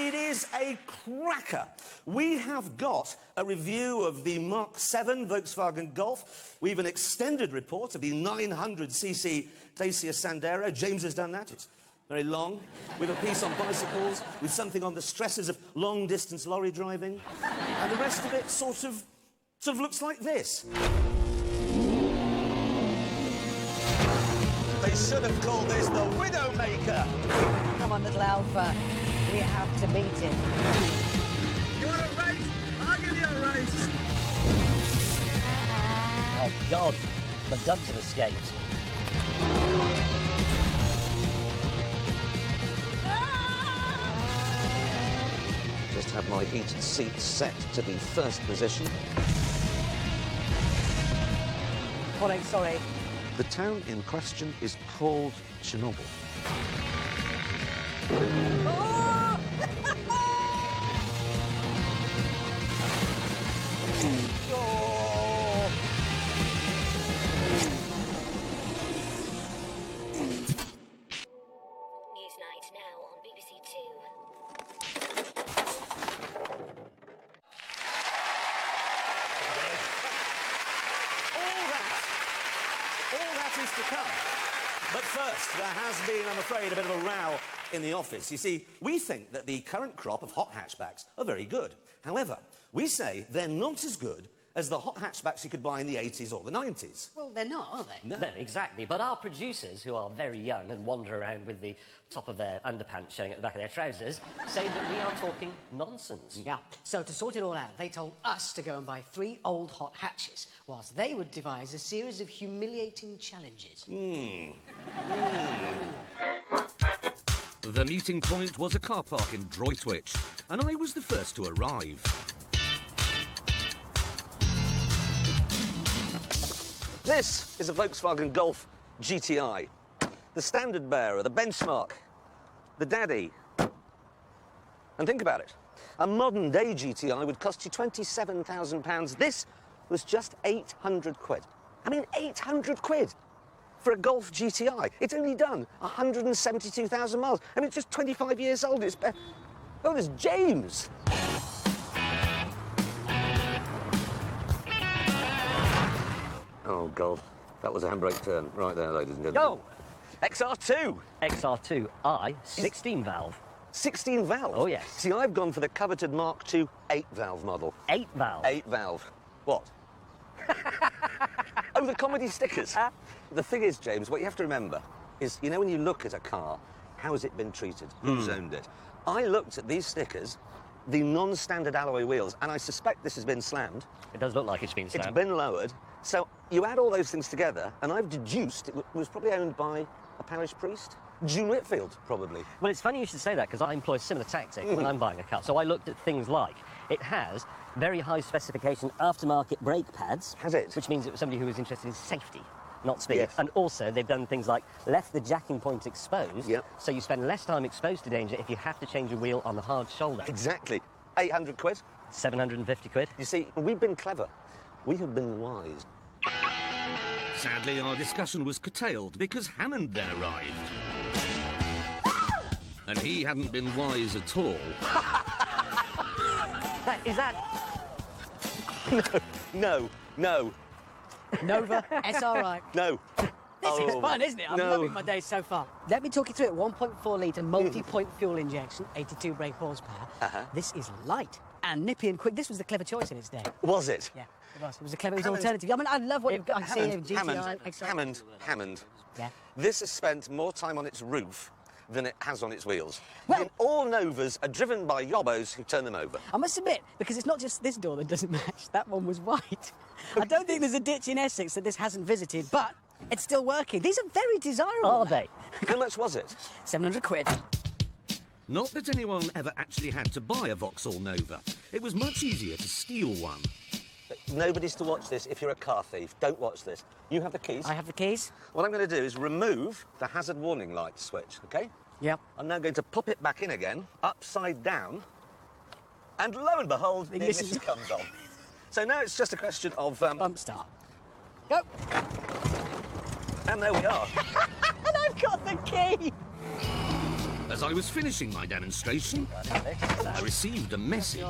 It is a cracker. We have got a review of the Mark 7 Volkswagen Golf. We have an extended report of the 900cc Dacia Sandero. James has done that. It's very long. We have a piece on bicycles, with something on the stresses of long-distance lorry driving. And the rest of it sort of looks like this. They should have called this the Widowmaker. Come on, little Alpha. We have to beat him. You want a race? I'll give you a race. Oh, God. The duds have escaped. Just have my heated seats set to the first position. Colin, sorry. The town in question is called Chernobyl. Oh! Newsnight now on BBC Two. All that is to come. But first, there has been, I'm afraid, a bit of a row in the office. You see, we think that the current crop of hot hatchbacks are very good. However, we say they're not as good as the hot hatchbacks you could buy in the 80s or the 90s. Well, they're not, are they? No, exactly. But our producers, who are very young and wander around with the top of their underpants showing at the back of their trousers, say that we are talking nonsense. Yeah. So to sort it all out, they told us to go and buy 3 old hot hatches, whilst they would devise a series of humiliating challenges. The meeting point was a car park in Droitwich, and I was the first to arrive. This is a Volkswagen Golf GTI. The standard bearer, the benchmark, the daddy. And think about it. A modern-day GTI would cost you £27,000. This was just 800 quid. I mean, 800 quid for a Golf GTI. It's only done 172,000 miles. I mean, it's just 25 years old. It's... Oh, there's James. Oh, God. That was a handbrake turn right there, ladies and gentlemen. Go! XR2. XR2i, 16 valve. 16 valve? Oh, yes. See, I've gone for the coveted Mark II 8 valve model. 8 valve? 8 valve. What? Oh, the comedy stickers. The thing is, James, what you have to remember is, you know, when you look at a car, how has it been treated? Who's owned it? I looked at these stickers, the non-standard alloy wheels, and I suspect this has been slammed. It does look like it's been slammed. It's been lowered. So you add all those things together, and I've deduced it was probably owned by a parish priest. June Whitfield, probably. Well, it's funny you should say that, because I employ a similar tactic when I'm buying a car. So I looked at things like, it has very high specification aftermarket brake pads. Has it? Which means it was somebody who was interested in safety, not speed. Yes. And also, they've done things like left the jacking point exposed, Yep. so you spend less time exposed to danger if you have to change a wheel on the hard shoulder. Exactly. 800 quid. 750 quid. You see, we've been clever. We have been wise. Sadly, our discussion was curtailed because Hammond then arrived. And he hadn't been wise at all. Is that... No. Nova, SRI. No. This is fun, isn't it? I'm no. loving my day so far. Let me talk you through it. 1.4 litre multi-point fuel injection, 82 brake horsepower. This is light and nippy and quick. This was the clever choice in its day. Was it? Yeah, it was. It was a clever alternative. I mean, I love what you've got. I'm seeing Hammond. Yeah. This has spent more time on its roof than it has on its wheels. Well- And all Novas are driven by yobbos who turn them over. I must admit, because it's not just this door that doesn't match. That one was white. I don't think there's a ditch in Essex that this hasn't visited, but it's still working. These are very desirable. Are they? How much was it? 700 quid. Not that anyone ever actually had to buy a Vauxhall Nova. It was much easier to steal one. Nobody's to watch this if you're a car thief. Don't watch this. You have the keys. I have the keys. What I'm going to do is remove the hazard warning light switch, OK? Yep. I'm now going to pop it back in again, upside down, and lo and behold, the ignition comes on. So now it's just a question of... Bump start. Go. And there we are. And I've got the key. As I was finishing my demonstration, I received a message.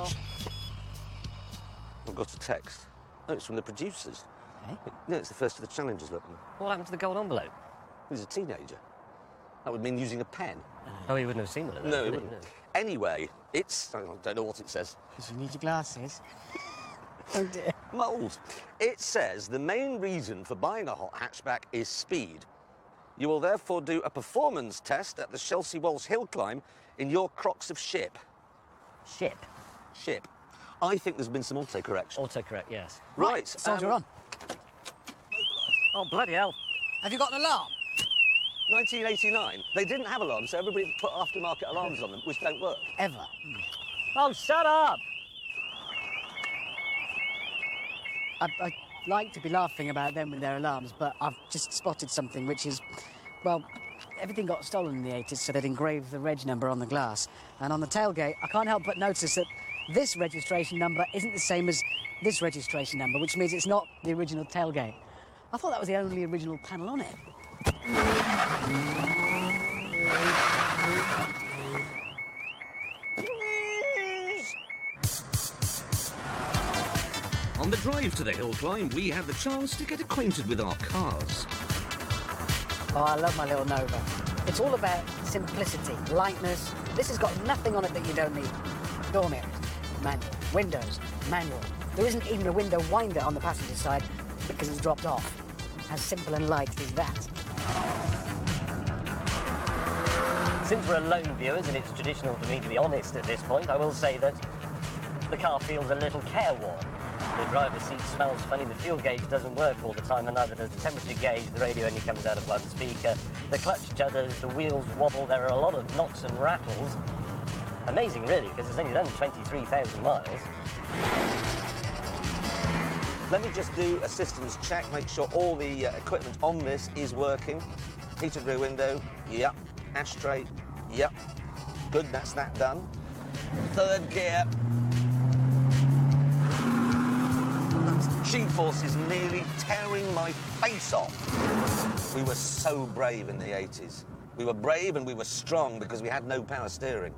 I've got a text. Oh, it's from the producers. Eh? No, it's the first of the challenges, look. What happened to the gold envelope? He's a teenager. That would mean using a pen. Oh, he wouldn't have seen it. No, he wouldn't. Anyway, it's... I don't know what it says. Because you need your glasses. Oh dear. Mould. It says the main reason for buying a hot hatchback is speed. You will therefore do a performance test at the Chelsea Walls hill climb in your Crocs of ship. Ship. Ship. I think there's been some auto-correction. Autocorrect, yes. Right. Soldier on. Oh, bloody hell. Have you got an alarm? 1989. They didn't have alarms, so everybody put aftermarket alarms on them, which don't work. Ever. Oh, shut up! I like to be laughing about them with their alarms, but I've just spotted something which is, well, everything got stolen in the 80s, so they'd engraved the reg number on the glass. And on the tailgate, I can't help but notice that this registration number isn't the same as this registration number, which means it's not the original tailgate. I thought that was the only original panel on it. On the drive to the hill climb, we had the chance to get acquainted with our cars. Oh, I love my little Nova. It's all about simplicity, lightness. This has got nothing on it that you don't need. Door mirrors, manual. Windows, manual. There isn't even a window winder on the passenger side because it's dropped off. How simple and light is that? Since we're alone viewers, and it's traditional for me to be honest at this point, I will say that the car feels a little careworn. The driver's seat smells funny, the fuel gauge doesn't work all the time, and neither does the temperature gauge. The radio only comes out of one speaker. The clutch judders, the wheels wobble. There are a lot of knocks and rattles. Amazing, really, because it's only done 23,000 miles. Let me just do a systems check, make sure all the equipment on this is working. Heated rear window, yep. Ashtray, yep. Good, that's that done. Third gear. G-force is nearly tearing my face off. We were so brave in the 80s. We were brave and we were strong because we had no power steering.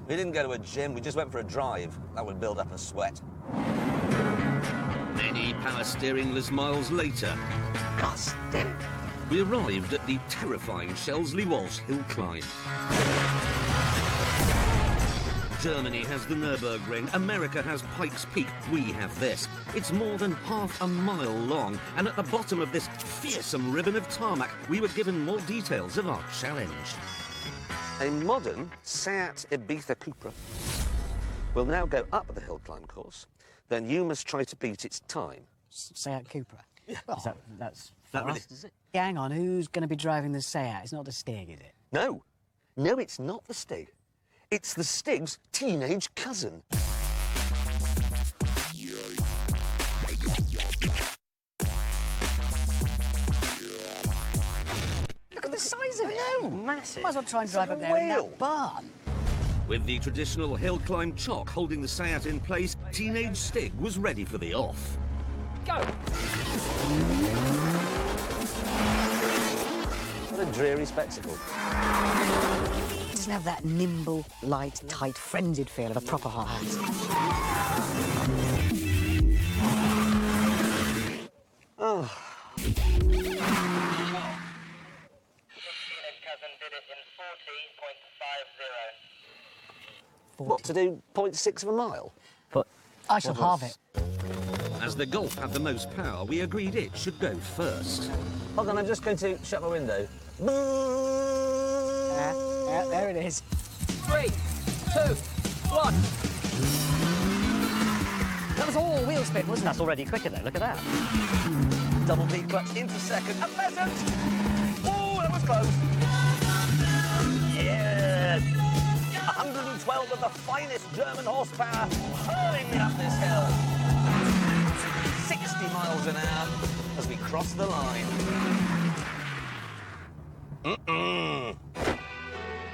We didn't go to a gym, we just went for a drive. That would build up a sweat. Many power steeringless miles later, Disgusting. we arrived at the terrifying Shelsley Walsh hill climb. Germany has the Nürburgring, America has Pikes Peak, we have this. It's more than half a mile long, and at the bottom of this fearsome ribbon of tarmac, we were given more details of our challenge. A modern Seat Ibiza Cupra will now go up the hill climb course. Then you must try to beat its time. Seat Cupra. Yeah. Well, That's That really- fast, is it? hang on, who's going to be driving the Seat? It's not the Stig, is it? No, no, it's not the Stig. It's the Stig's teenage cousin. Look at the size of it. Oh, massive. Might as well try and drive up there in whale. that barn. With the traditional hill climb chock holding the Seat in place, teenage Stig was ready for the off. Go! What a dreary spectacle. It doesn't have that nimble, light, tight, frenzied feel of a proper hot hat. Oh. What, to do 0.6 of a mile? But I shall halve it. As the Golf had the most power, we agreed it should go first. Hold on, I'm just going to shut my window. Yeah, there it is. 3, 2, 1. That was all wheel spin, wasn't That's it? already quicker though, look at that. Double V clutch into second. A pheasant! Oh, that was close. Yes! 112 of the finest German horsepower hurling me up this hill. 60 miles an hour as we cross the line.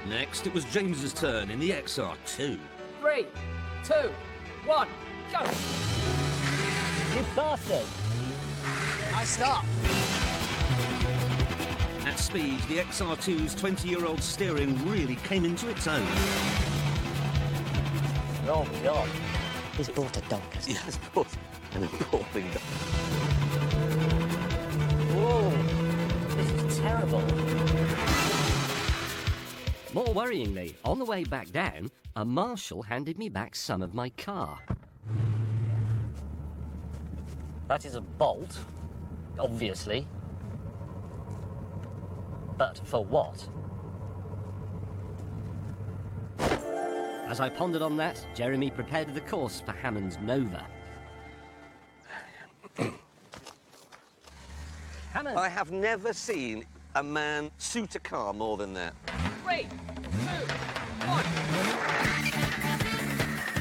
Next, it was James's turn in the XR2. 3, 2, 1, go! You bastard! I stop. At speed, the XR2's 20-year-old steering really came into its own. Oh, God. He's bought a dog. He has bought an appalling dog. Whoa, this is terrible. More worryingly, on the way back down, a marshal handed me back some of my car. That is a bolt, obviously. But for what? As I pondered on that, Jeremy prepared the course for Hammond's Nova. Hammond! I have never seen a man suit a car more than that. 3, 2, 1.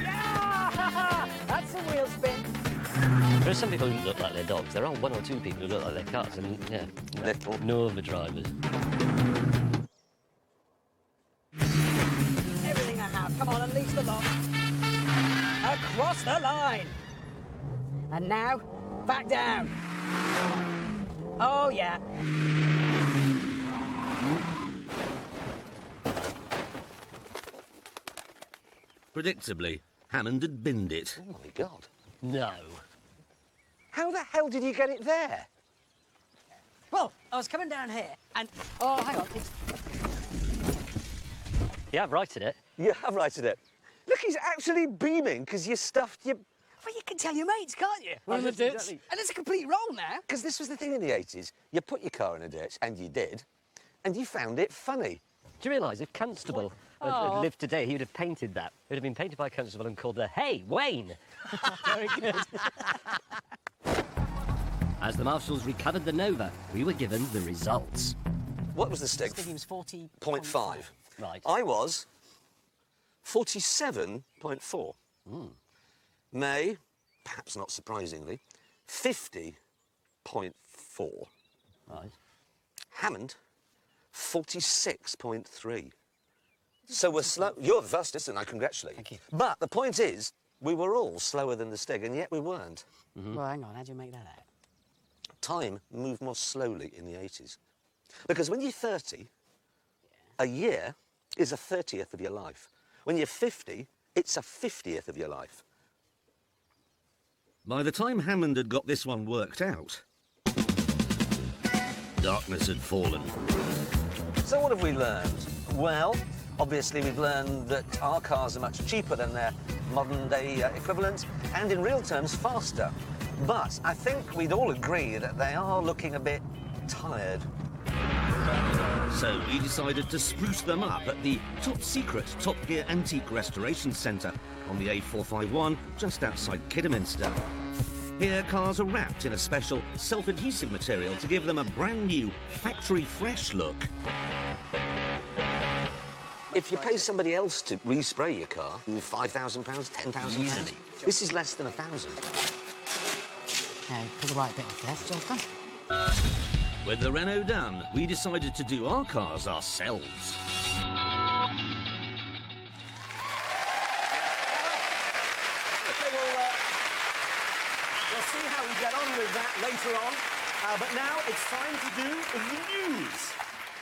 Yeah! That's a wheel spin. There are some people who look like their dogs. There are one or two people who look like their cars, and yeah, Little. Nova drivers. Everything I have. Come on, unleash the lot. Across the line. And now, back down. Oh, yeah. Predictably, Hammond had binned it. Oh, my God. No. How the hell did you get it there? Well, I was coming down here, and... Oh, hang on. It's... Yeah, I've righted it. You have righted it. Look, he's actually beaming because you stuffed your... Well, you can tell your mates, can't you? Well, In the that's ditch. exactly- And it's a complete roll now. Because this was the thing in the 80s. You put your car in a ditch, and you did, and you found it funny. Do you realise if Constable had lived today, he would have painted that. It would have been painted by Constable and called the Hey, Wayne! Very good. As the marshals recovered the Nova, we were given the results. What was the stick? I think he was 40.5. 0.5. Right. I was 47.4. May, perhaps not surprisingly, 50.4. Right. Hammond, 46.3. So we're slow. You're the fastest, and I congratulate you. Thank you. But the point is, we were all slower than the Stig, and yet we weren't. Well, hang on. How do you make that out? Time moved more slowly in the 80s. Because when you're 30, a year is a 30th of your life. When you're 50, it's a 50th of your life. By the time Hammond had got this one worked out, darkness had fallen. So what have we learned? Well, obviously we've learned that our cars are much cheaper than their modern-day equivalents, and in real terms, faster. But I think we'd all agree that they are looking a bit tired. So we decided to spruce them up at the top-secret Top Gear Antique Restoration Centre on the A451 just outside Kidderminster. Here, cars are wrapped in a special self-adhesive material to give them a brand-new, factory-fresh look. If you pay somebody else to respray your car, £5,000, £10,000, this is less than £1,000. Now, pull the right bit off there. Job done. With the Renault done, we decided to do our cars ourselves. Okay, we'll see how we get on with that later on. But now it's time to do the news.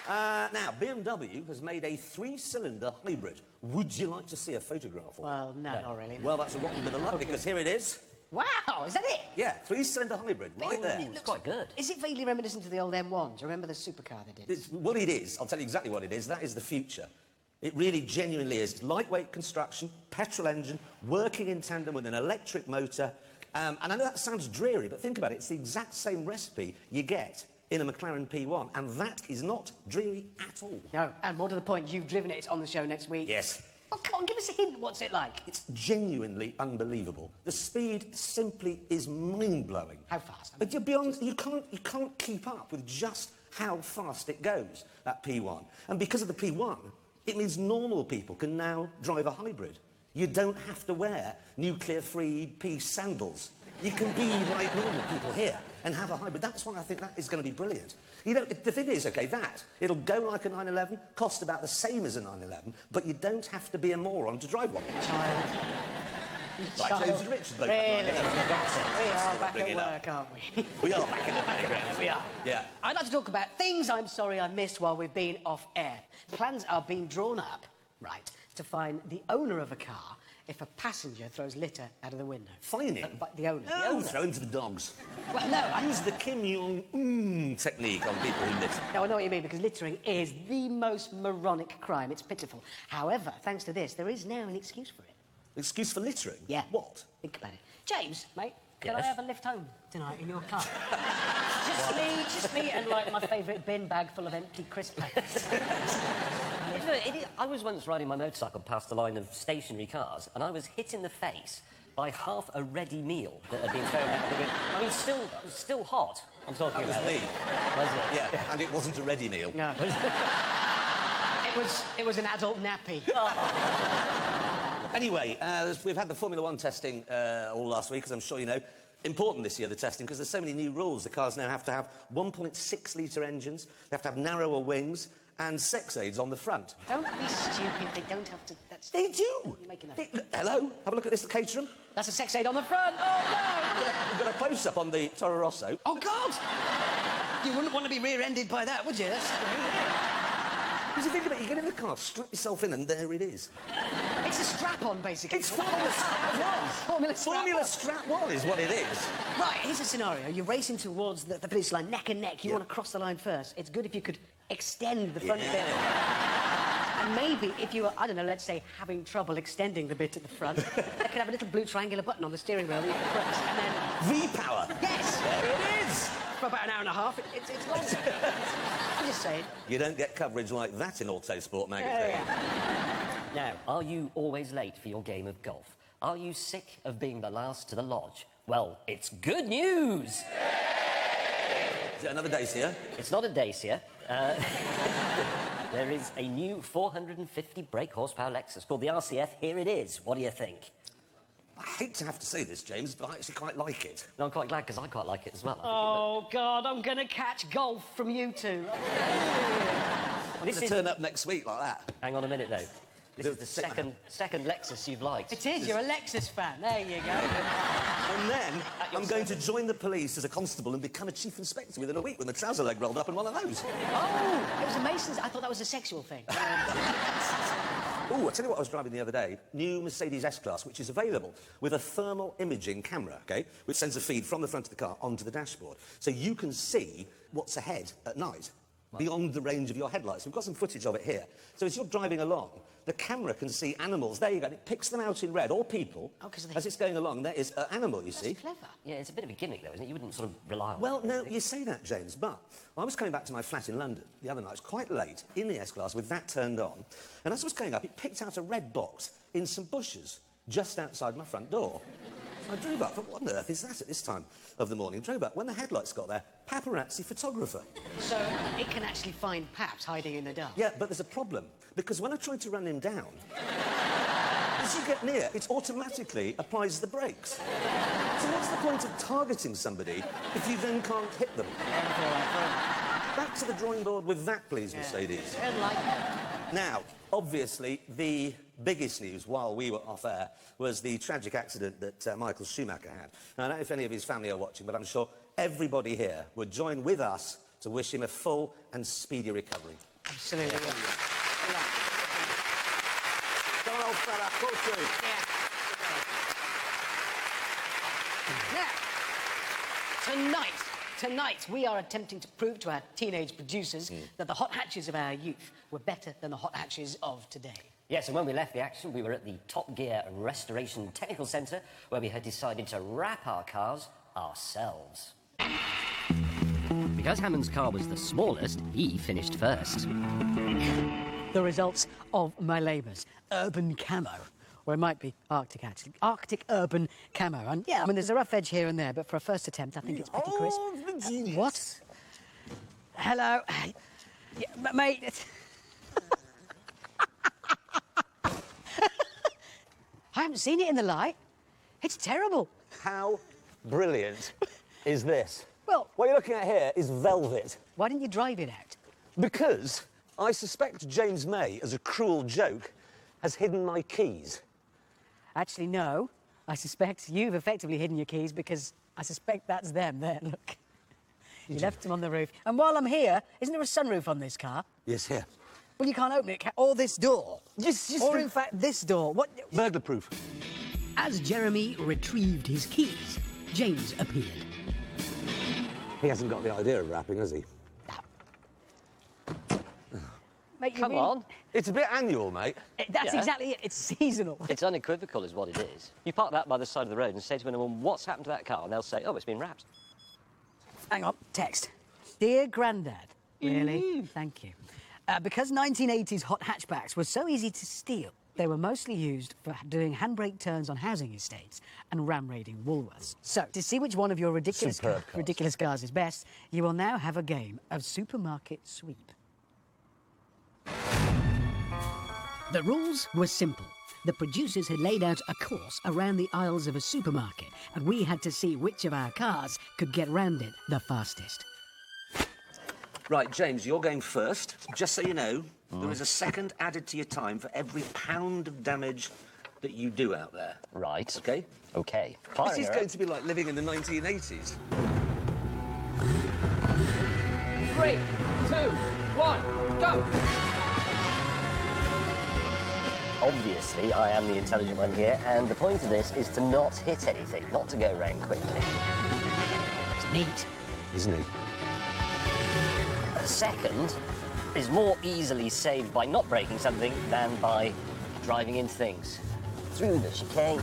Now, BMW has made a 3-cylinder hybrid. Would you like to see a photograph of it? Well, no, not really. Well, that's a rotten bit of luck, because here it is. Wow, is that it? Yeah, 3-cylinder hybrid, right there. It's quite good. Is it vaguely reminiscent of the old M1s? Remember the supercar they did? What it is, I'll tell you exactly what it is. That is the future. It really genuinely is. Lightweight construction, petrol engine, working in tandem with an electric motor. And I know that sounds dreary, but think about it. It's the exact same recipe you get in a McLaren P1, and that is not dreary at all. No, and more to the point, you've driven it on the show next week. Yes. Oh, come on, give us a hint. What's it like? It's genuinely unbelievable. The speed simply is mind-blowing. How fast? But you're beyond, you can't keep up with just how fast it goes, that P1. And because of the P1, it means normal people can now drive a hybrid. You don't have to wear nuclear-free P sandals. You can be like normal people here and have a hybrid. That's why I think that is going to be brilliant. You know, the thing is, OK, it'll go like a 911, cost about the same as a 911, but you don't have to be a moron to drive one. Like James and Richard. both. Really? Yeah. We are back Bring at it up. work, aren't we? We are back in the playground. We are. Yeah. I'd like to talk about things I'm sorry I missed while we've been off air. Plans are being drawn up, right, to find the owner of a car if a passenger throws litter out of the window. Fine him? But the owner. No, The owner. throw him to the dogs. Well, no, I Use the Kim Jong-un technique on people who litter. No, I know what you mean, because littering is the most moronic crime. It's pitiful. However, thanks to this, there is now an excuse for it. Excuse for littering? Yeah. What? Think about it. James, mate, can I Yes? have a lift home tonight in your car? just me and, like, my favourite bin bag full of empty crisp packets. You know, I was once riding my motorcycle past a line of stationary cars, and I was hit in the face by half a ready meal that had been thrown out the window. I mean, still hot. I'm talking That about was it. me. Was it? Yeah, and it wasn't a ready meal. No. It was an adult nappy. Anyway, we've had the Formula One testing all last week, as I'm sure you know. Important this year, the testing, because there's so many new rules. The cars now have to have 1.6-litre engines, they have to have narrower wings, and sex aids on the front. Don't be stupid. They don't have to... That's... They do! You're making that... Hello? Have a look at this, the Caterham. That's a sex aid on the front. Oh, We've got a close-up on the Toro Rosso. no! Oh, God! You wouldn't want to be rear-ended by that, would you? That's... Because you think about it, you get in the car, strip yourself in, and there it is. It's a strap-on, basically. It's Formula Strap-On. Formula Strap-On is what it is. Right, here's a scenario. You're racing towards the finish line, neck and neck. You want to cross the line first. It's good if you could extend the front bit. And maybe if you were, I don't know, let's say, having trouble extending the bit at the front, they could have a little blue triangular button on the steering wheel that you can press, and then... V-Power. Yes! There it is. For about an hour and a half, it's long. I'm just saying. You don't get coverage like that in Autosport magazine. Now, are you always late for your game of golf? Are you sick of being the last to the lodge? Well, it's good news! Is it another Dacia? It's not a Dacia. There is a new 450 brake horsepower Lexus called the RCF. Here it is. What do you think? I hate to have to say this, James, but I actually quite like it. No, I'm quite glad, because I quite like it as well. Oh, God, I'm going to catch golf from you two. I'm going to turn up next week like that. Hang on a minute, though. This is the second Lexus you've liked. It is, you're a Lexus fan. There you go. And then I'm going to join the police as a constable and become a chief inspector within a week with my trouser leg rolled up in one of those. Oh, it was a Mason's. I thought that was a sexual thing. Oh, I tell you what I was driving the other day. New Mercedes S-Class, which is available with a thermal imaging camera, OK, which sends a feed from the front of the car onto the dashboard. So you can see what's ahead at night, beyond the range of your headlights. We've got some footage of it here. So as you're driving along, the camera can see animals. There you go. It picks them out in red, or people, as it's going along. There is an animal, you see. That's clever. Yeah, it's a bit of a gimmick, though, isn't it? You wouldn't sort of rely on Well, it. no, you say that, James, but I was coming back to my flat in London the other night. It was quite late, in the S-Class, with that turned on. And as I was going up, it picked out a red box in some bushes just outside my front door. So I drove up. What on earth is that at this time of the morning? Drove up. When the headlights got there, paparazzi photographer. So it can actually find Paps hiding in the dark. Yeah, but there's a problem, because when I tried to run him down, as you get near, it automatically applies the brakes. So what's the point of targeting somebody if you then can't hit them? Back to the drawing board with that, please, Mercedes. I don't like that. Now, obviously, the biggest news while we were off air was the tragic accident that Michael Schumacher had. Now, I don't know if any of his family are watching, but I'm sure everybody here would join with us to wish him a full and speedy recovery. Absolutely. Yeah. Come on, old fella, pull through. Now, tonight, we are attempting to prove to our teenage producers that the hot hatches of our youth were better than the hot hatches of today. Yes, and when we left the action, we were at the Top Gear Restoration Technical Centre, where we had decided to wrap our cars ourselves. Because Hammond's car was the smallest, he finished first. The results of my labours. Urban camo. Or it might be Arctic, actually. Arctic urban camo. And, yeah, I mean, there's a rough edge here and there, but for a first attempt, I think it's pretty crisp. Oh, genius. What? Hello? Yeah, mate... I haven't seen it in the light. It's terrible. How brilliant is this? Well... What you're looking at here is velvet. Why didn't you drive it out? Because I suspect James May, as a cruel joke, has hidden my keys. Actually, no. I suspect you've effectively hidden your keys because I suspect that's them there, look. You left them on the roof. And while I'm here, isn't there a sunroof on this car? Yes, here. Well, you can't open it, or this door. Just Or, in fact, this door. What? burglar proof. As Jeremy retrieved his keys, James appeared. He hasn't got the idea of rapping, has he? Mate, you Come really- on. It's a bit annual, mate. That's Yeah. exactly it. It's seasonal. It's unequivocal is what it is. You park that by the side of the road and say to anyone, what's happened to that car? And they'll say, oh, it's been wrapped. Hang on, text. Dear Grandad. Really? Thank you. Because 1980s hot hatchbacks were so easy to steal, they were mostly used for doing handbrake turns on housing estates and ram raiding Woolworths. So, to see which one of your ridiculous cars is best, you will now have a game of supermarket sweep. The rules were simple. The producers had laid out a course around the aisles of a supermarket, and we had to see which of our cars could get round it the fastest. Right, James, you're going first. Just so you know, there is a second added to your time for every pound of damage that you do out there. Right. OK? OK. This is going to be like living in the 1980s. 3, 2, 1, go! Obviously, I am the intelligent one here, and the point of this is to not hit anything, not to go round quickly. It's neat. Isn't he? A second is more easily saved by not breaking something than by driving into things. Through the chicane.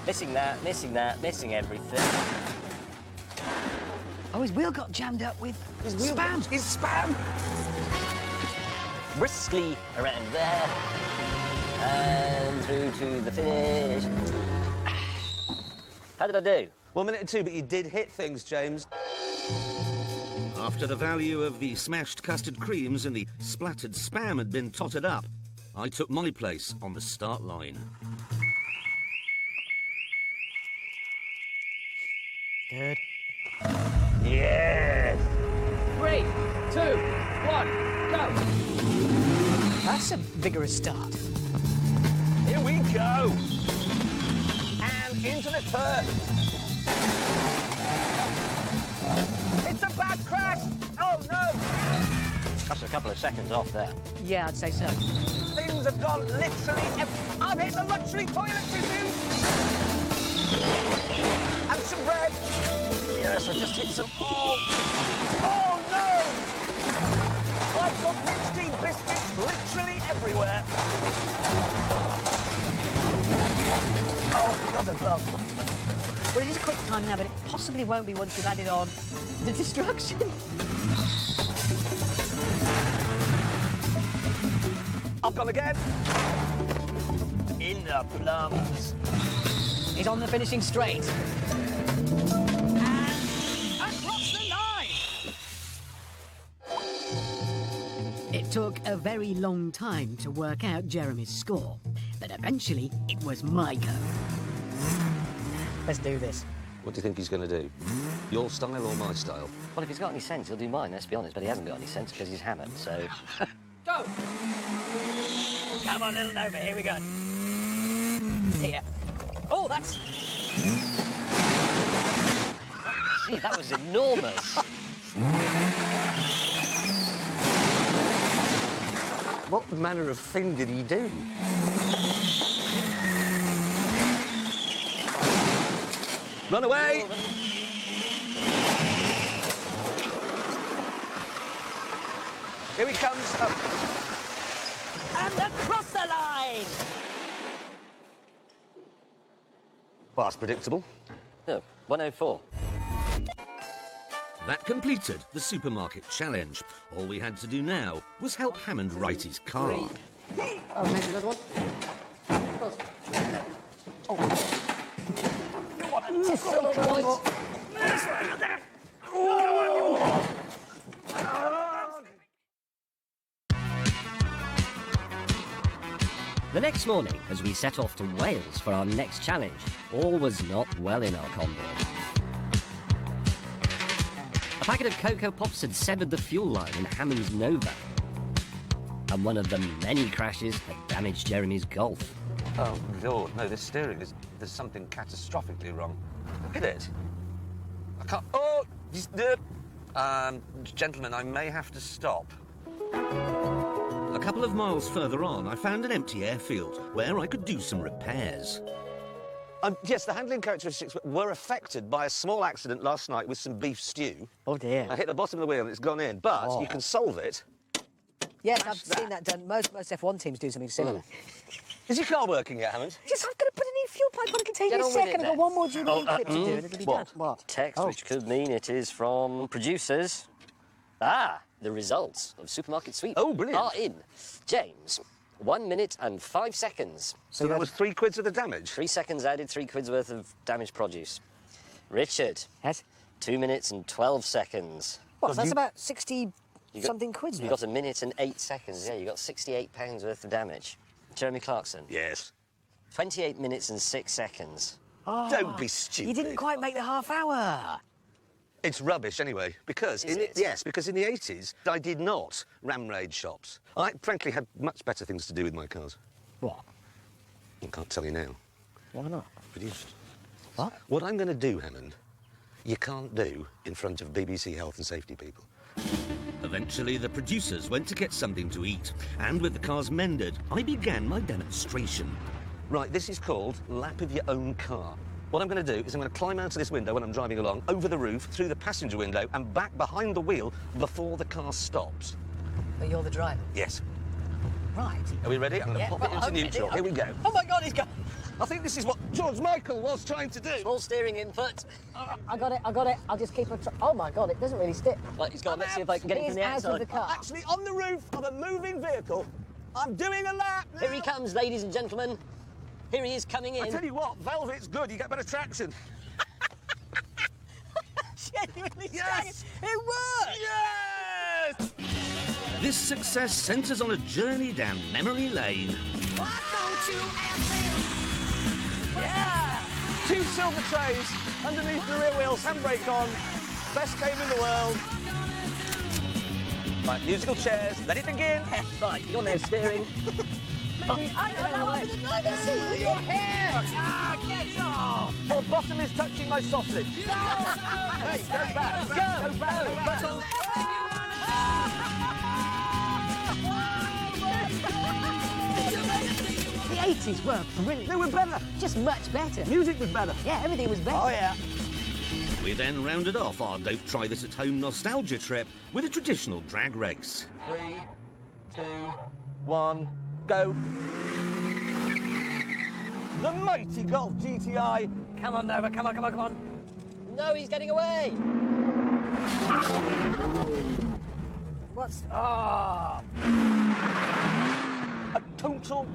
Missing that, missing everything. Oh, his wheel got jammed up with spam. Is spam? Briskly around there. And through to the finish. How did I do? 1 minute and 2, but you did hit things, James. After the value of the smashed custard creams and the splattered spam had been totted up, I took my place on the start line. Good. Yes! 3, 2, 1, go! That's a vigorous start. Here we go. And into the turn. It's a bad crash. Oh, no. That's a couple of seconds off there. Yeah, I'd say so. Things have gone literally... I've hit the luxury toilet tissue. And some bread. Yes, I just hit some... Oh, no. I've got HD biscuits literally everywhere. Oh, God above. Well, it is a quick time now, but it possibly won't be once you've added on the destruction. I've gone again. In the plums. He's on the finishing straight. And across the line! It took a very long time to work out Jeremy's score, but eventually it was my go. Let's do this. What do you think he's going to do? Your style or my style? Well, if he's got any sense, he'll do mine, let's be honest, but he hasn't got any sense because he's hammered, so... Go! Come on, little Nova, here we go. Here. Oh, that's... Gee, that was enormous. What manner of thing did he do? Run away! Here he comes. And across the line! Well, that's predictable. No, 104. That completed the supermarket challenge. All we had to do now was help Hammond right his car. Oh, maybe another one. The next morning, as we set off to Wales for our next challenge, all was not well in our convoy. A packet of Cocoa Pops had severed the fuel line in Hammond's Nova. And one of the many crashes had damaged Jeremy's Golf. Oh, Lord, no, this steering is... There's something catastrophically wrong. Look at it. I can't... Oh! Gentlemen, I may have to stop. A couple of miles further on, I found an empty airfield where I could do some repairs. Yes, the handling characteristics were affected by a small accident last night with some beef stew. Oh, dear. I hit the bottom of the wheel and it's gone in, but you can solve it. Yes, I've seen that done. Most F1 teams do something similar. Is your car working yet, Hammond? Yes, I've got to put a new fuel pipe on. It can take Get me a on with it second. I've then. got one more Jubilee clip to do and it'll be done. What? Text, which could mean it is from producers. Ah, the results of Supermarket Sweep Oh, brilliant. are in. James, 1 minute and 5 seconds. So that was 3 quids of the damage? 3 seconds added, 3 quid's worth of damaged produce. Richard, Yes? 2 minutes and 12 seconds. What, so that's about 60-something quid You now? got 1 minute and 8 seconds. Yeah, you got £68 worth of damage. Jeremy Clarkson, Yes. 28 minutes and 6 seconds. Don't be stupid. You didn't quite make the half hour. It's rubbish anyway, because Is it? yes, because in the 80s I did not ram raid shops. I frankly had much better things to do with my cars. What? I can't tell you now. Why not? Produced. What? What I'm going to do, Hammond, you can't do in front of BBC health and safety people. Eventually, the producers went to get something to eat, and with the cars mended, I began my demonstration. Right, this is called lap of your own car. What I'm going to do is I'm going to climb out of this window when I'm driving along, over the roof, through the passenger window, and back behind the wheel before the car stops. But you're the driver. Yes. Right. Are we ready? I'm going to pop it into neutral. Here we go. Oh, my God, he's got... I think this is what George Michael was trying to do. Small steering input. I got it. I'll just keep a... Oh, my God, it doesn't really stick. Right, he's gone. Let's see if I can get it He's from the out outside. of the car. Actually, on the roof of a moving vehicle, I'm doing a lap now. Here he comes, ladies and gentlemen. Here he is coming in. I tell you what, Velvet's good. You get better traction. Genuinely Yes! It worked! Yes! This success sent us on a journey down memory lane. Yeah! 2 silver trays underneath the rear wheels, handbrake on. Best game in the world. Right, musical chairs. Let it begin. Right, you're now steering. I don't know what to do. Your hair! Ah, get off! Your bottom is touching my sausage. Hey, go back. Go back. The 80s were brilliant. They were better. Just much better. Music was better. Yeah, everything was better. Oh, yeah. We then rounded off our Don't Try This at Home nostalgia trip with a traditional drag race. 3, 2, 1, go. The mighty Golf GTI. Come on, Nova, come on. No, he's getting away. What's... Oh! A total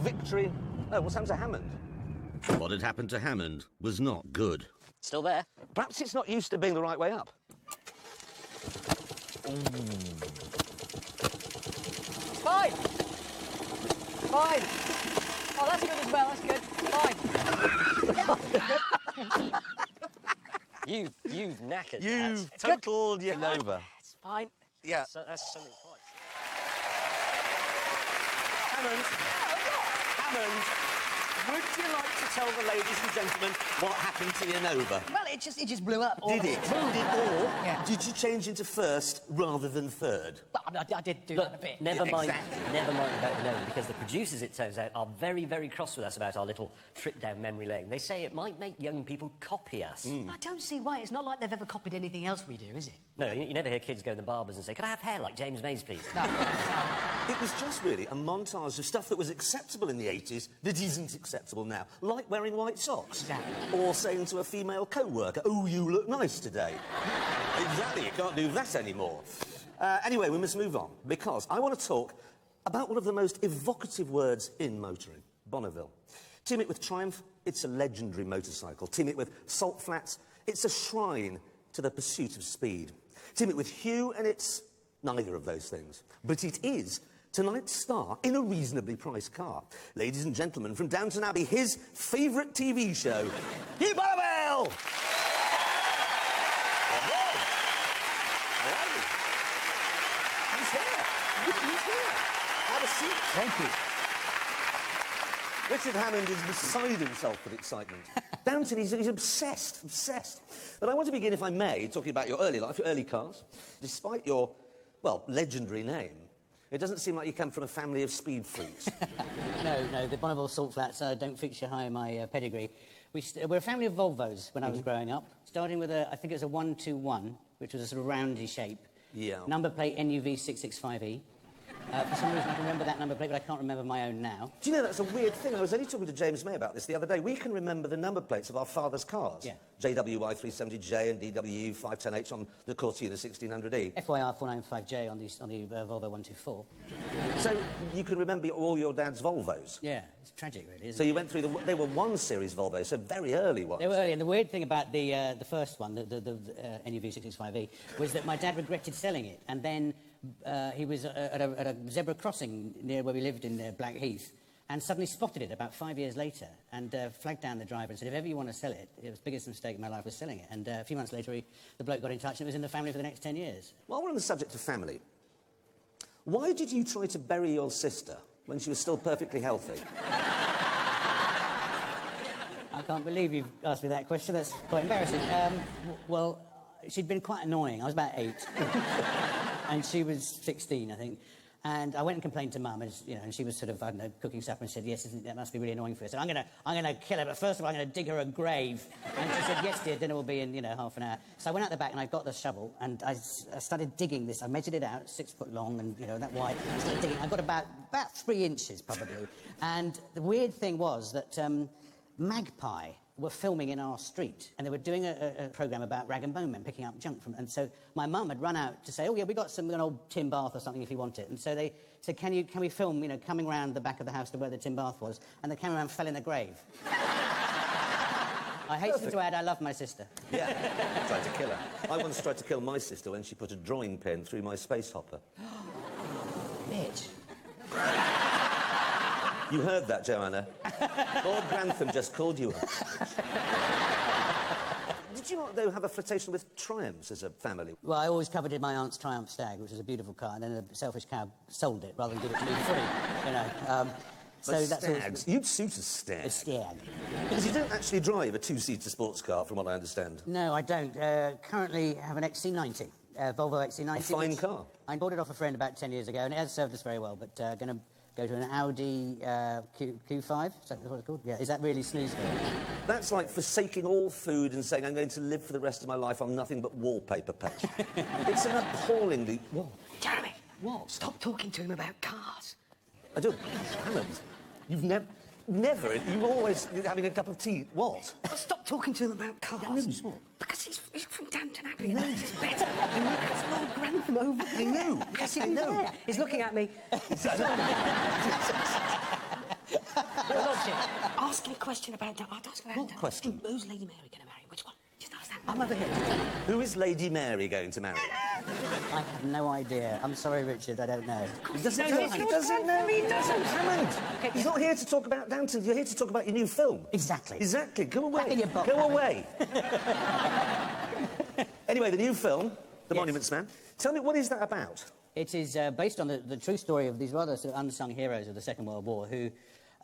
victory. Oh, what's happened to Hammond? What had happened to Hammond was not good. Still there. Perhaps it's not used to being the right way up. Fine! Fine! Oh, that's good as well, that's good. Fine. You've knackered You've that. totaled your Nova. It's fine. Yeah. So that's something quite... Hammond, would you like to tell the ladies and gentlemen what happened to your Nova? Well, it just blew up. Did it? Or Yeah. did you change into first rather than third? I did do that a Look, bit. never mind Exactly. about the Nova, because the producers, it turns out, are very, very cross with us about our little trip down memory lane. They say it might make young people copy us. I don't see why. It's not like they've ever copied anything else we do, is it? No, you never hear kids go to the barbers and say, "Could I have hair like James Mays, please?" It was just really a montage of stuff that was acceptable in the 80s that isn't acceptable now. Like wearing white socks. Exactly. Or saying to a female co-worker, "Oh, you look nice today." Exactly, you can't do that anymore. Anyway, we must move on, because I want to talk about one of the most evocative words in motoring, Bonneville. Team it with Triumph, it's a legendary motorcycle. Team it with Salt Flats, it's a shrine to the pursuit of speed. Team it with Hue, and it's neither of those things. But it is tonight's star in a reasonably priced car. Ladies and gentlemen, from Downton Abbey, his favourite TV show, Hugh Bonneville! He's here. He's here. Have a seat. Thank you. Richard Hammond is beside himself with excitement. Downton, he's obsessed, obsessed. But I want to begin, if I may, talking about your early life, your early cars. Despite your, well, legendary name, it doesn't seem like you come from a family of speed freaks. No, the Bonneville Salt Flats don't feature high in my pedigree. We're a family of Volvos when I was growing up, starting with I think it was a 121, which was a sort of roundy shape. Yeah. Number plate NUV665E. For some reason I can remember that number plate, but I can't remember my own now. Do you know, that's a weird thing. I was only talking to James May about this the other day. We can remember the number plates of our father's cars. Yeah. JWY370J and DW 510H on the Cortina 1600E. FYR 495J on the Volvo 124. So you can remember all your dad's Volvos? Yeah, it's tragic, really, isn't So it? you went through they were 1 Series Volvos, so very early ones. They were early, and the weird thing about the first one, the NUV665E, was that my dad regretted selling it, and then he was at a zebra crossing near where we lived in Blackheath, and suddenly spotted it about 5 years later, and flagged down the driver and said, if ever you want to sell it, it was the biggest mistake in my life was selling it. And a few months later, the bloke got in touch, and it was in the family for the next 10 years. While we're on the subject of family, why did you try to bury your sister when she was still perfectly healthy? I can't believe you've asked me that question. That's quite embarrassing. Well, she'd been quite annoying. I was about 8. And she was 16, I think. And I went and complained to Mum, and, you know, and she was sort of, I don't know, cooking supper and said, yes, that must be really annoying for her. I said, I'm gonna kill her, but first of all, I'm gonna dig her a grave. And she said, yes, dear, dinner will be in, you know, half an hour. So I went out the back and I got the shovel and I started digging this. I measured it out, 6 foot long and, you know, that wide. I started digging. I got about 3 inches, probably. And the weird thing was that Magpie were filming in our street, and they were doing a programme about rag and bone men picking up junk from... And so my mum had run out to say, oh, yeah, we got an old tin bath or something if you want it. And so they said, can we film, you know, coming round the back of the house to where the tin bath was, and the cameraman fell in a grave. I hasten to add, I love my sister. Yeah, tried to kill her. I once tried to kill my sister when she put a drawing pen through my space hopper. Bitch. You heard that, Joanna. Lord Grantham just called you up. Did you not, though, have a flirtation with Triumphs as a family? Well, I always coveted my aunt's Triumph Stag, which was a beautiful car, and then a selfish cow sold it rather than give it to me for free, you know. So that's Stags. You'd suit a Stag. a stag. Because you don't actually drive a 2-seater sports car, from what I understand. No, I don't. Currently have an XC90, Volvo XC90. A fine car. I bought it off a friend about 10 years ago, and it has served us very well, but going to go to an Audi Q5, is that what it's called? Yeah, is that really snoozeville? That's like forsaking all food and saying, I'm going to live for the rest of my life on nothing but wallpaper patch. It's an appallingly... What? Jeremy! What? Stop talking to him about cars. I don't... Hammond, you've never... You're always having a cup of tea. What? Oh, stop talking to him about cars. What? Because he's from Downton Abbey. He knows it's better. That's Lord Grantham over there. I know. Yes, I know. There. He's looking at me. Lordship. Ask him a question about... I'll ask him about... What question? Who's Lady Mary going to marry? Which one? Just ask that. I'm over here. Who is Lady Mary going to marry? I have no idea. I'm sorry, Richard, I don't know. He doesn't No, know. it's He Lord doesn't know. Grantham, he doesn't. Hammond, he's not here to talk about Downton. You're here to talk about your new film. Exactly. Exactly. Go away. Back in your box, Go Hammond. away. Anyway, the new film, The Yes. Monuments Man. Tell me, what is that about? It is based on the true story of these rather sort of unsung heroes of the Second World War who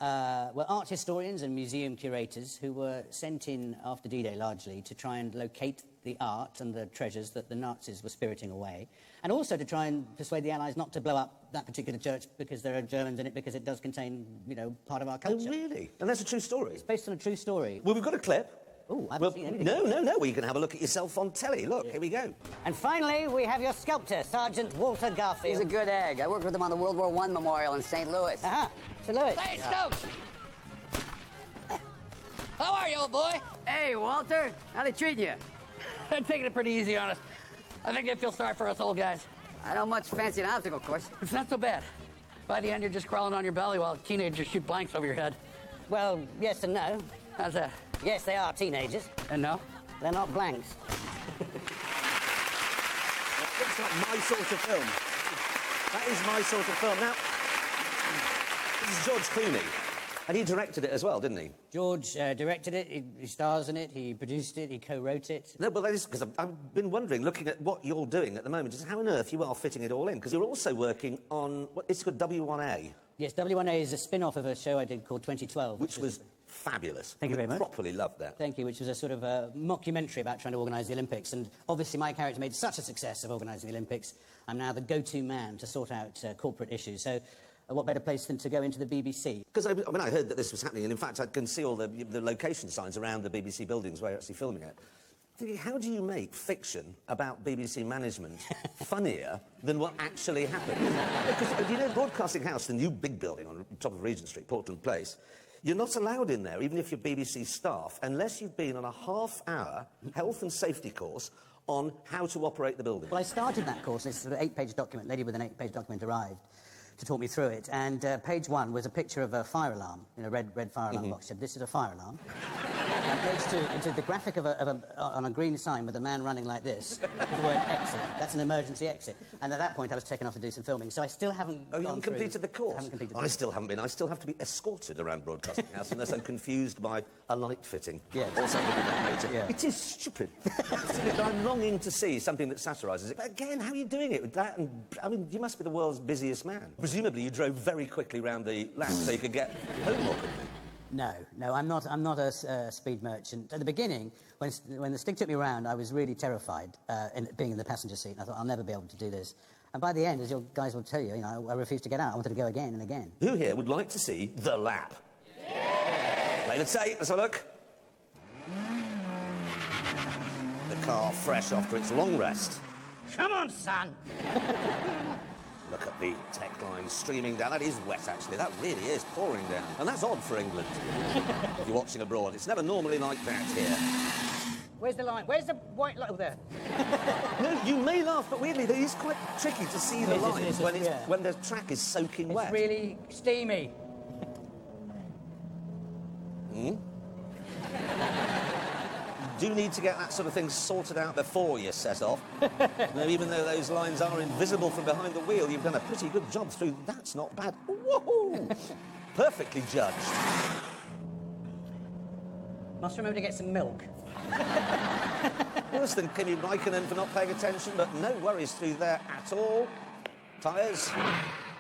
were art historians and museum curators who were sent in after D-Day largely to try and locate the art and the treasures that the Nazis were spiriting away, and also to try and persuade the Allies not to blow up that particular church because there are Germans in it, because it does contain, you know, part of our culture. Oh, really? And that's a true story? It's based on a true story. Well, we've got a clip. Oh, I haven't seen anything. No. Well, you can have a look at yourself on telly. Look, here we go. And finally, we have your sculptor, Sergeant Walter Garfield. He's a good egg. I worked with him on the World War I Memorial in St. Louis. Aha, Sir Louis. Hey, Stokes! How are you, old boy? Hey, Walter. How they treating you? I'm taking it pretty easy on us. I think they feel sorry for us old guys. I don't much fancy an obstacle course. It's not so bad. By the end, you're just crawling on your belly while teenagers shoot blanks over your head. Well, yes and no. How's that? Yes, they are teenagers. And no? They're not blanks. Looks like my sort of film. That is my sort of film. Now, this is George Clooney. And he directed it as well, didn't he? George directed it, he stars in it, he produced it, he co-wrote it. No, but that is because I've been wondering, looking at what you're doing at the moment, just how on earth you are fitting it all in. Because you're also working on, what it's called W1A. Yes, W1A is a spin-off of a show I did called 2012. Which was fabulous. Thank you very much. Properly loved that. Thank you, which was a sort of a mockumentary about trying to organise the Olympics. And obviously my character made such a success of organising the Olympics, I'm now the go-to man to sort out corporate issues. So what better place than to go into the BBC? Because I heard that this was happening, and in fact I can see all the location signs around the BBC buildings where you're actually filming it. Thinking, how do you make fiction about BBC management funnier than what actually happened? Because, you know, Broadcasting House, the new big building on top of Regent Street, Portland Place, you're not allowed in there, even if you're BBC staff, unless you've been on a half-hour health and safety course on how to operate the building. Well, I started that course, this sort of 8-page document, lady with an 8-page document arrived to talk me through it, and page 1 was a picture of a fire alarm, you know, red fire alarm box. She said, this is a fire alarm. And page 2, into the graphic on a green sign with a man running like this, with the word exit. That's an emergency exit. And at that point, I was taken off to do some filming, so I still haven't Oh, you haven't completed the course? I haven't completed the I still haven't been. I still have to be escorted around Broadcasting House unless I'm confused by a light fitting. Yeah. Or something of that nature. Yeah. It is stupid. I'm longing to see something that satirises it. But again, how are you doing it with that? And, I mean, you must be the world's busiest man. Presumably you drove very quickly round the lap so you could get home more quickly. No, I'm not a speed merchant. At the beginning, when the stick took me around, I was really terrified being in the passenger seat. And I thought, I'll never be able to do this. And by the end, as your guys will tell you, I refused to get out. I wanted to go again and again. Who here would like to see the lap? Yeah. Let's say, let's have a look. The car fresh after its long rest. Come on, son. Look at the tech line streaming down. That is wet, actually. That really is pouring down. And that's odd for England. If you're watching abroad, it's never normally like that here. Where's the line? Where's the white line? Oh, there. No, you may laugh, but weirdly, it is quite tricky to see the lines when the track is soaking wet. It's really steamy. You do need to get that sort of thing sorted out before you set off. Now, even though those lines are invisible from behind the wheel, you've done a pretty good job through. That's not bad. Woohoo! Perfectly judged. Must remember to get some milk. Worse than Kimi Raikkonen for not paying attention, but no worries through there at all. Tyres,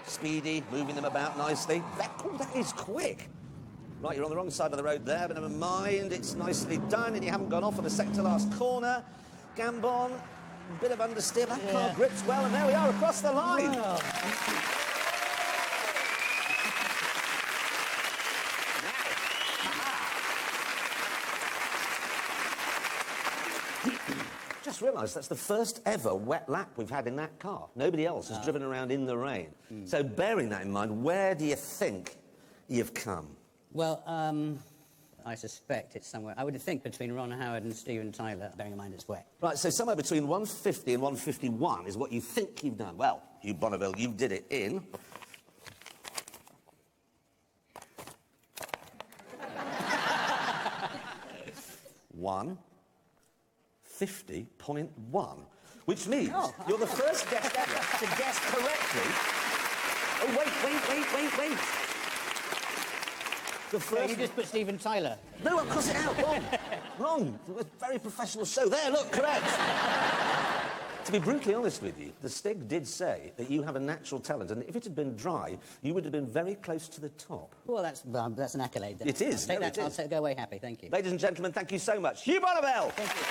speedy, moving them about nicely. That is quick. Right, you're on the wrong side of the road there, but never mind. It's nicely done, and you haven't gone off on the second-to-last corner. Gambon, bit of understeer. That car grips well, and there we are across the line. Wow. Just realised that's the first ever wet lap we've had in that car. Nobody else has driven around in the rain. So bearing that in mind, where do you think you've come? Well, I suspect it's somewhere. I would think between Ron Howard and Steven Tyler, bearing in mind it's wet. Right, so somewhere between 150 and 151 is what you think you've done. Well, Hugh Bonneville, you did it in... ...150.1, which means you're the first guest ever to guess correctly... Oh, wait. The first... You just put Steven Tyler. No, I'll cross it out. Wrong. It was a very professional show. There, look, correct. To be brutally honest with you, the Stig did say that you have a natural talent, and if it had been dry, you would have been very close to the top. Well, that's an accolade. It is. I'll go away happy, thank you. Ladies and gentlemen, thank you so much. Hugh Bonneville! Thank you.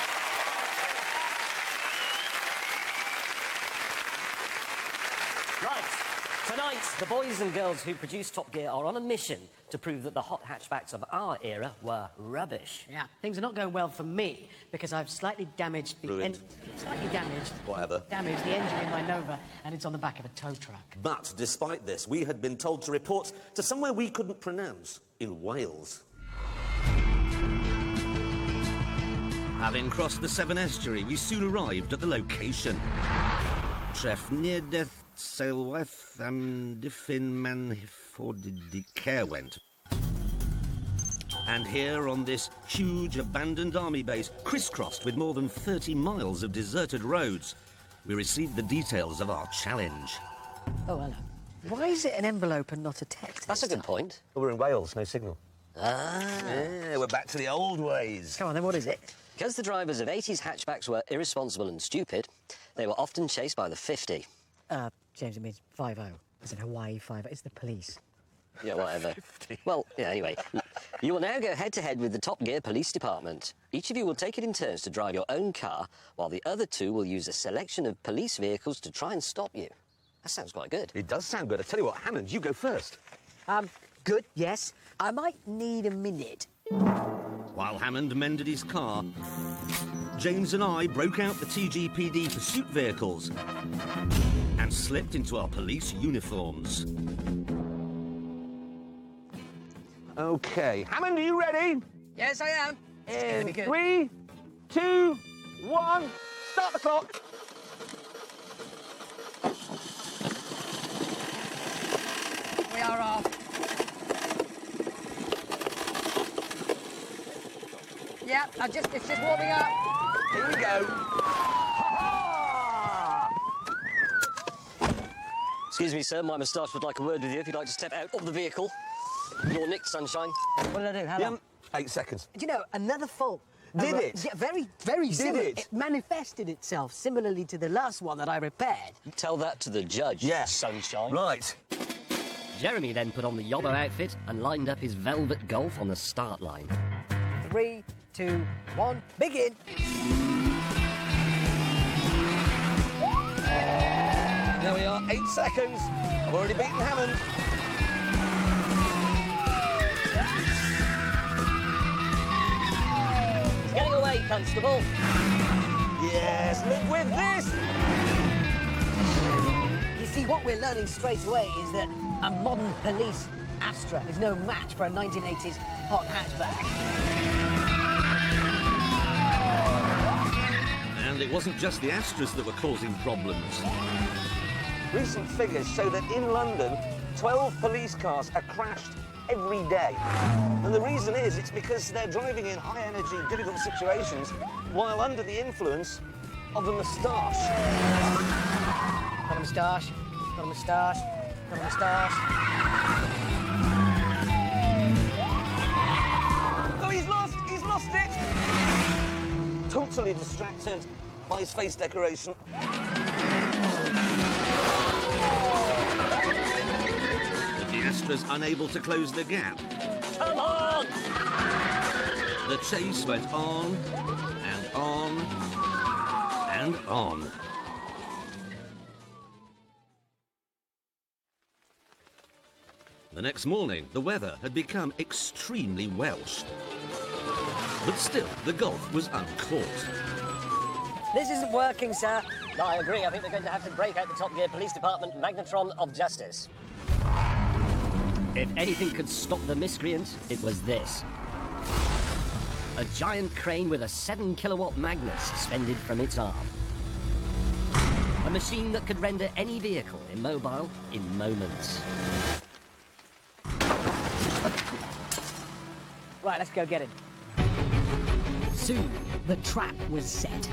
Tonight, the boys and girls who produced Top Gear are on a mission to prove that the hot hatchbacks of our era were rubbish. Yeah, things are not going well for me because I've slightly damaged the Ruined. Whatever. Damaged the engine in my Nova, and it's on the back of a tow truck. But despite this, we had been told to report to somewhere we couldn't pronounce in Wales. Having crossed the Severn Estuary, we soon arrived at the location. Trefnideth Sailwaith Diffin Manhiford Care went. And here on this huge abandoned army base, crisscrossed with more than 30 miles of deserted roads, we received the details of our challenge. Oh, hello. Why is it an envelope and not a text? That's a good point. We're in Wales, no signal. Ah. Yeah, we're back to the old ways. Come on, then, what is it? Because the drivers of 80s hatchbacks were irresponsible and stupid, they were often chased by the 50. James, it means 50. It's in Hawaii 50. It's the police. Yeah, whatever. Well, yeah, anyway. You will now go head-to-head with the Top Gear Police Department. Each of you will take it in turns to drive your own car, while the other two will use a selection of police vehicles to try and stop you. That sounds quite good. It does sound good. I tell you what, Hammond, you go first. Good, yes. I might need a minute. While Hammond mended his car, James and I broke out the TGPD pursuit vehicles and slipped into our police uniforms. OK. Hammond, are you ready? Yes, I am. In 3, 2, 1, start the clock. We are off. Yeah, it's just warming up. Here we go. Excuse me, sir, my moustache would like a word with you if you'd like to step out of the vehicle. You're nicked, sunshine. What did I do? How long? 8 seconds. Do you know, another fault. Did it? Yeah, very, very similar. it? It manifested itself similarly to the last one that I repaired. Tell that to the judge, sunshine. Right. Jeremy then put on the Yobbo outfit and lined up his velvet Golf on the start line. 3, 2, 1, begin. There we are, 8 seconds. I've already beaten Hammond. He's getting away, Constable. Yes, live with this. You see, what we're learning straight away is that a modern police Astra is no match for a 1980s hot hatchback. And it wasn't just the Astras that were causing problems. Recent figures show that in London, 12 police cars are crashed every day. And the reason is, it's because they're driving in high-energy, difficult situations while under the influence of a moustache. Got a moustache, got a moustache, got a moustache. Oh, he's lost it! Totally distracted by his face decoration. The Astra's unable to close the gap. Come on! The chase went on and on and on. The next morning, the weather had become extremely Welsh. But still, the Golf was uncaught. This isn't working, sir. No, I agree. I think we're going to have to break out the Top Gear Police Department magnetron of justice. If anything could stop the miscreant, it was this. A giant crane with a 7-kilowatt magnet suspended from its arm. A machine that could render any vehicle immobile in moments. Right, let's go get him. Soon, the trap was set.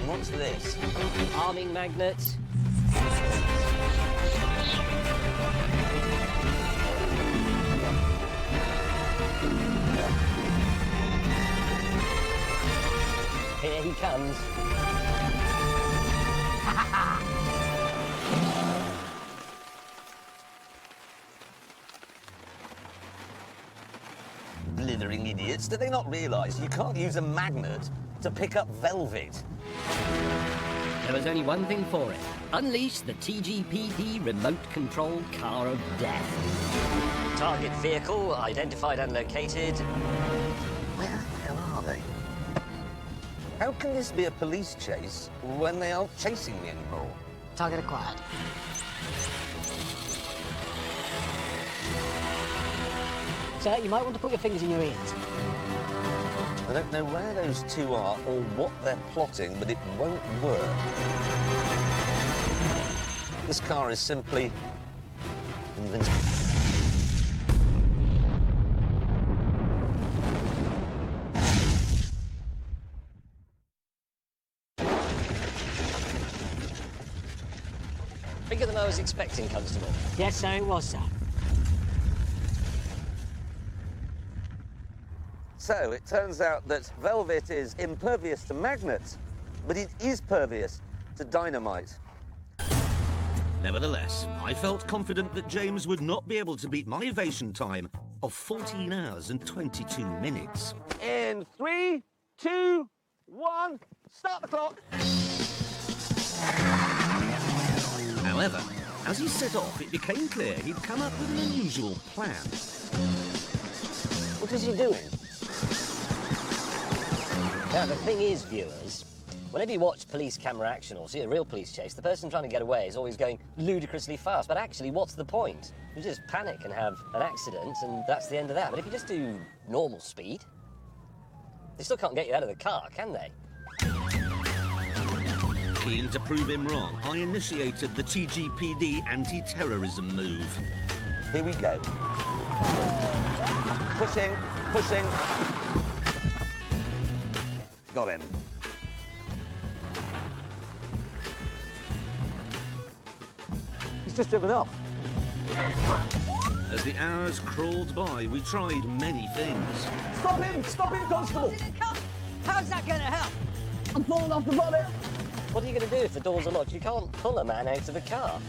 What's this? Arming magnet. Here he comes. Blithering idiots. Do they not realise you can't use a magnet to pick up velvet? There was only one thing for it. Unleash the TGPD remote-controlled car of death. Target vehicle identified and located. Where the hell are they? How can this be a police chase when they aren't chasing me anymore? Target acquired. Sir, you might want to put your fingers in your ears. I don't know where those two are or what they're plotting, but it won't work. This car is simply invincible. Bigger than I was expecting, Constable. Yes, sir, it was, sir. So, it turns out that velvet is impervious to magnets, but it is pervious to dynamite. Nevertheless, I felt confident that James would not be able to beat my ovation time of 14 hours and 22 minutes. In 3, 2, 1, start the clock. However, as he set off, it became clear he'd come up with an unusual plan. What is he doing? Now, the thing is, viewers, whenever you watch police camera action or see a real police chase, the person trying to get away is always going ludicrously fast. But actually, what's the point? You just panic and have an accident, and that's the end of that. But if you just do normal speed, they still can't get you out of the car, can they? Keen to prove him wrong, I initiated the TGPD anti-terrorism move. Here we go. Pushing, pushing. Got him. He's just driven off. As the hours crawled by, we tried many things. Stop him, Constable. How's that going to help? I'm falling off the bonnet. What are you going to do if the doors are locked? You can't pull a man out of a car.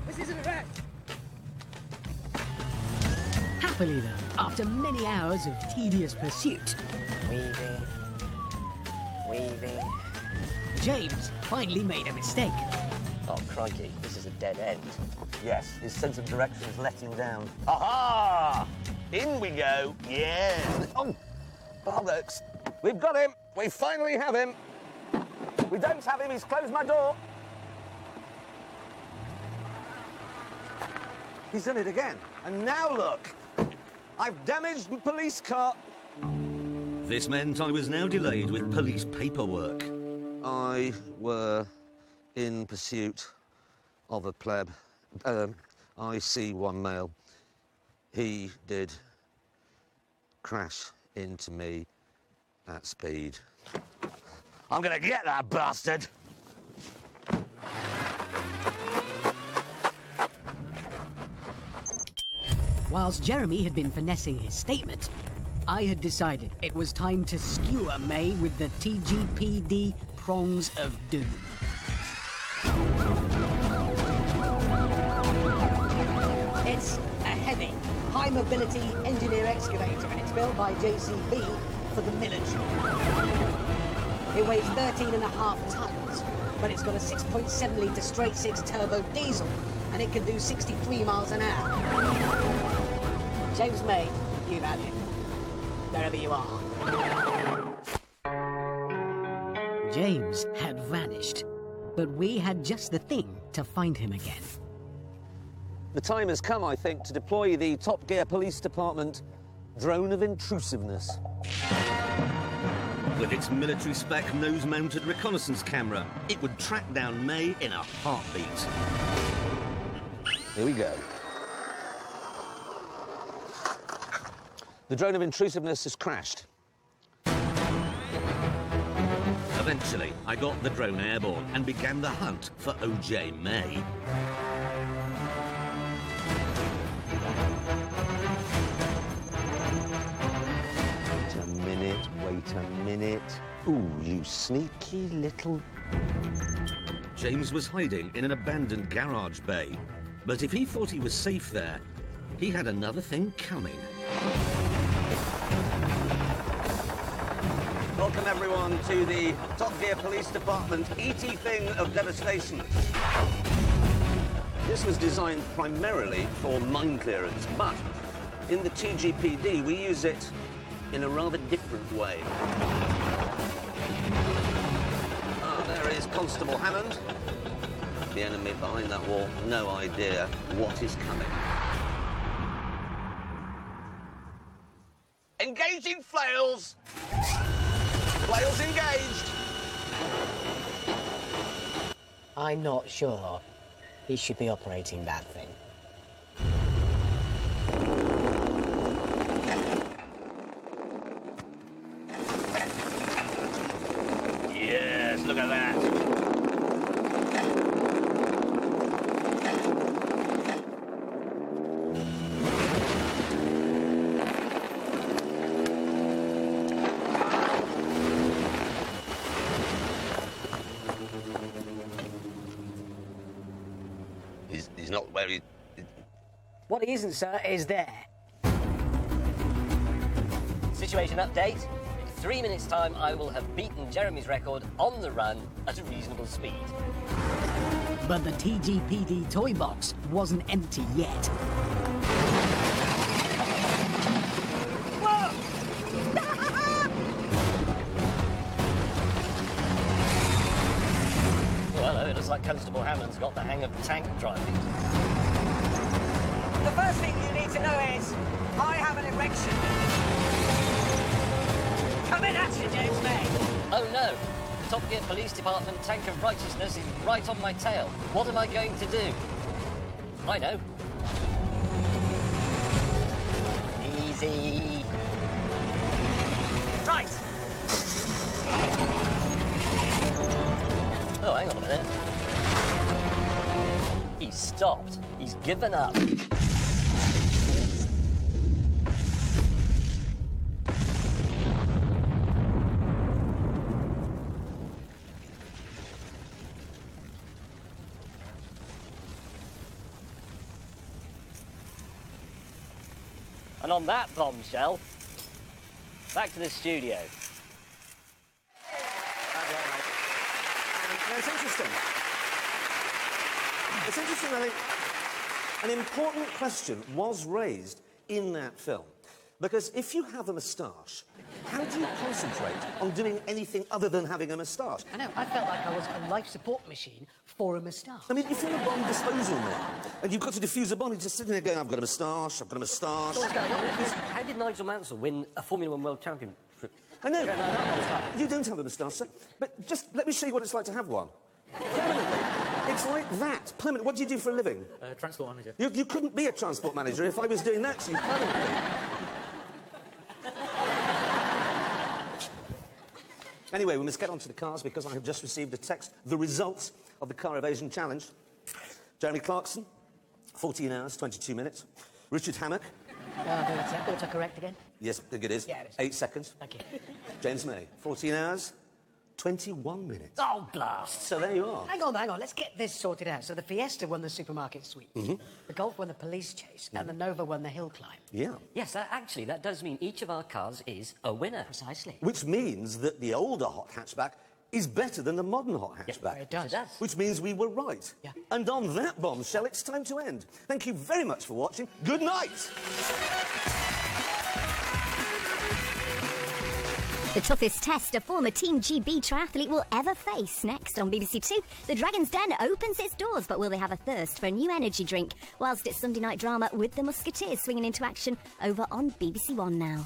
This isn't a wreck. Happily, though, after many hours of tedious pursuit, Weaving. James finally made a mistake. Oh, crikey, this is a dead end. Yes, his sense of direction has let him down. Aha! In we go. Yes. Oh, bollocks. We've got him. We finally have him. We don't have him. He's closed my door. He's done it again. And now look. I've damaged the police car. This meant I was now delayed with police paperwork. I were in pursuit of a pleb. I see one male. He did crash into me at speed. I'm gonna get that bastard! Whilst Jeremy had been finessing his statement, I had decided it was time to skewer May with the TGPD prongs of doom. It's a heavy, high-mobility engineer excavator, and it's built by JCB for the military. It weighs 13.5 tons, but it's got a 6.7-litre straight-six turbo diesel, and it can do 63 miles an hour. James May, you've had it. Wherever you are. James had vanished, but we had just the thing to find him again. The time has come, I think, to deploy the Top Gear Police Department drone of intrusiveness. With its military-spec nose-mounted reconnaissance camera, it would track down May in a heartbeat. Here we go. The drone of intrusiveness has crashed. Eventually, I got the drone airborne and began the hunt for O.J. May. Wait a minute. Ooh, you sneaky little... James was hiding in an abandoned garage bay. But if he thought he was safe there, he had another thing coming. Welcome, everyone, to the Top Gear Police Department E.T. thing of devastation. This was designed primarily for mine clearance, but in the TGPD, we use it in a rather different way. Ah, there is Constable Hammond. The enemy behind that wall, no idea what is coming. Engaging flails! Flails engaged! I'm not sure he should be operating that thing. Yes, look at that. he's not where he... What he isn't, sir, is there. Situation update. In 3 minutes' time, I will have beaten Jeremy's record on the run at a reasonable speed. But the TGPD toy box wasn't empty yet. Whoa! Well, it looks like Constable Hammond's got the hang of tank driving. The first thing you need to know is, I have an erection. Coming at you, James May. Oh no! The Top Gear Police Department tank of righteousness is right on my tail. What am I going to do? I know. Easy. Right. Oh, hang on a minute. He's stopped. He's given up. And on that bombshell, back to the studio. It's interesting. It's interesting, I think, an important question was raised in that film. Because if you have a moustache, how do you concentrate on doing anything other than having a moustache? I know, I felt like I was a life support machine for a moustache. I mean, if you're a bomb disposal man, and you've got to defuse a bomb, you're just sitting there going, I've got a moustache, I've got a moustache. How did Nigel Mansell win a Formula One World Championship? I know. You don't have a moustache, sir. But just let me show you what it's like to have one. Permanently. It's like that. Permanent. What do you do for a living? Transport manager. You couldn't be a transport manager if I was doing that to you permanently. Anyway, we must get on to the cars because I have just received a text. The results of the car evasion challenge. Jeremy Clarkson, 14 hours, 22 minutes. Richard Hammock. Autocorrect again? Yes, I think it is. Yeah, it is. 8 seconds. Thank you. James May, 14 hours, 21 minutes. Oh, blast. So there you are. Hang on. Let's get this sorted out. So the Fiesta won the supermarket sweep. The Golf won the police chase. And the Nova won the hill climb. Yeah. Yes, actually, that does mean each of our cars is a winner. Precisely. Which means that the older hot hatchback is better than the modern hot hatchback. It does. Which means we were right. Yeah. And on that bombshell, it's time to end. Thank you very much for watching. Good night. The toughest test a former Team GB triathlete will ever face. Next on BBC Two, the Dragon's Den opens its doors, but will they have a thirst for a new energy drink? Whilst it's Sunday night drama with the Musketeers swinging into action over on BBC One now.